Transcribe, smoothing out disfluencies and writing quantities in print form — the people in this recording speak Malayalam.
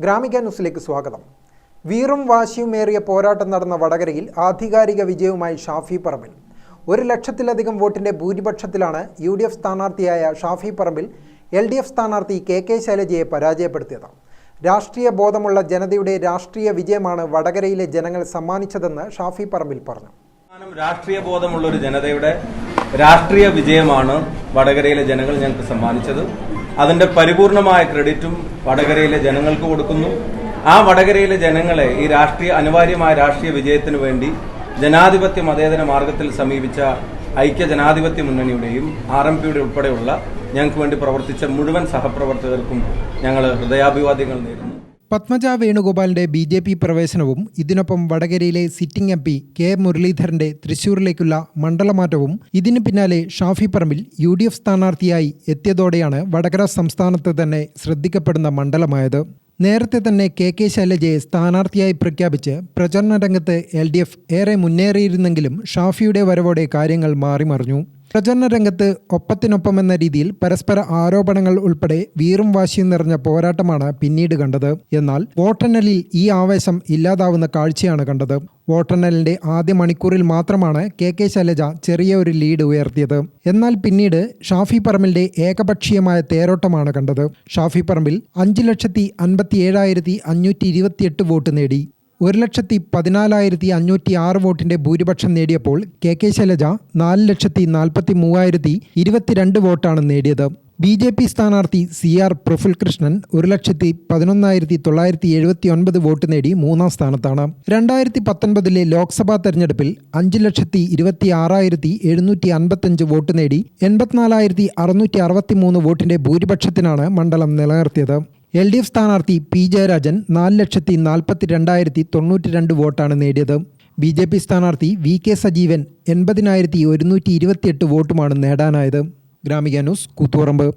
ഗ്രാമിക ന്യൂസിലേക്ക് സ്വാഗതം. വീറും വാശിയുമേറിയ പോരാട്ടം നടന്ന വടകരയിൽ ആധികാരിക വിജയവുമായി ഷാഫി പറമ്പിൽ. 1,00,000-ലധികം വോട്ടിന്റെ ഭൂരിപക്ഷത്തിലാണ് UDF സ്ഥാനാർത്ഥിയായ ഷാഫി പറമ്പിൽ LDF സ്ഥാനാർത്ഥി KK ശൈലജയെ പരാജയപ്പെടുത്തിയത്. രാഷ്ട്രീയ ബോധമുള്ള ജനതയുടെ രാഷ്ട്രീയ വിജയമാണ് വടകരയിലെ ജനങ്ങൾ സമ്മാനിച്ചതെന്ന് ഷാഫി പറമ്പിൽ പറഞ്ഞു. രാഷ്ട്രീയ ബോധമുള്ള ഒരു ജനതയുടെ രാഷ്ട്രീയ വിജയമാണ് വടകരയിലെ ജനങ്ങൾ ഞങ്ങൾക്ക് സമ്മാനിച്ചത്. അതിന്റെ പരിപൂർണമായ ക്രെഡിറ്റും വടകരയിലെ ജനങ്ങൾക്ക് കൊടുക്കുന്നു. ആ വടകരയിലെ ജനങ്ങളെ ഈ അനിവാര്യമായ രാഷ്ട്രീയ വിജയത്തിനു വേണ്ടി ജനാധിപത്യ മതേതര മാർഗത്തിൽ സമീപിച്ച ഐക്യ ജനാധിപത്യ മുന്നണിയുടെയും RMPയുടെ ഉൾപ്പെടെയുള്ള ഞങ്ങൾക്ക് വേണ്ടി പ്രവർത്തിച്ച മുഴുവൻ സഹപ്രവർത്തകർക്കും ഞങ്ങൾ ഹൃദയാഭിവാദ്യങ്ങൾ നേരുന്നു. പത്മജ വേണുഗോപാലിന്റെ BJP പ്രവേശനവും ഇതിനൊപ്പം വടകരയിലെ സിറ്റിംഗ് MP K മുരളീധരന്റെ തൃശൂരിലേക്കുള്ള മണ്ഡലമാറ്റവും ഇതിനു പിന്നാലെ ഷാഫി പറമ്പിൽ UDF സ്ഥാനാർത്ഥിയായി എത്തിയതോടെയാണ് വടകര സംസ്ഥാനത്ത് തന്നെ ശ്രദ്ധിക്കപ്പെടുന്ന മണ്ഡലമായത്. നേരത്തെ തന്നെ KK ശൈലജയെ സ്ഥാനാർത്ഥിയായി പ്രഖ്യാപിച്ച് പ്രചരണ രംഗത്ത് LDF ഏറെ മുന്നേറിയിരുന്നെങ്കിലും ഷാഫിയുടെ വരവോടെ കാര്യങ്ങൾ മാറിമറിഞ്ഞു. പ്രചരണ രംഗത്ത് ഒപ്പത്തിനൊപ്പമെന്ന രീതിയിൽ പരസ്പര ആരോപണങ്ങൾ ഉൾപ്പെടെ വീറും വാശിയും നിറഞ്ഞ പോരാട്ടമാണ് പിന്നീട് കണ്ടത്. എന്നാൽ വോട്ടെണ്ണലിൽ ഈ ആവേശം ഇല്ലാതാവുന്ന കാഴ്ചയാണ് കണ്ടത്. വോട്ടെണ്ണലിന്റെ ആദ്യ മണിക്കൂറിൽ മാത്രമാണ് KK ശൈലജ ചെറിയ ഒരു ലീഡ് ഉയർത്തിയത്. എന്നാൽ പിന്നീട് ഷാഫി പറമ്പിലിന്റെ ഏകപക്ഷീയമായ തേരോട്ടമാണ് കണ്ടത്. ഷാഫി പറമ്പിൽ 5,57,528 വോട്ട് നേടി. 1,14,506 വോട്ടിന്റെ ഭൂരിപക്ഷം നേടിയപ്പോൾ KK ശൈലജ 4,43,022 വോട്ടാണ് നേടിയത്. BJP സ്ഥാനാർത്ഥി CR പ്രഫുൽ കൃഷ്ണൻ 1,11,979 വോട്ട് നേടി മൂന്നാം സ്ഥാനത്താണ്. 2019 ലോക്സഭാ തെരഞ്ഞെടുപ്പിൽ 5,26,755 വോട്ട് നേടി 84,663 വോട്ടിന്റെ ഭൂരിപക്ഷത്തിനാണ് മണ്ഡലം നിലനിർത്തിയത്. LDF സ്ഥാനാർത്ഥി P ജയരാജൻ 4,42,092 വോട്ടാണ് നേടിയത്. BJP സ്ഥാനാർത്ഥി VK സജീവൻ 80,128 വോട്ടുമാണ് നേടാനായത്. ഗ്രാമിക ന്യൂസ്, കൂത്തുപറമ്പ്.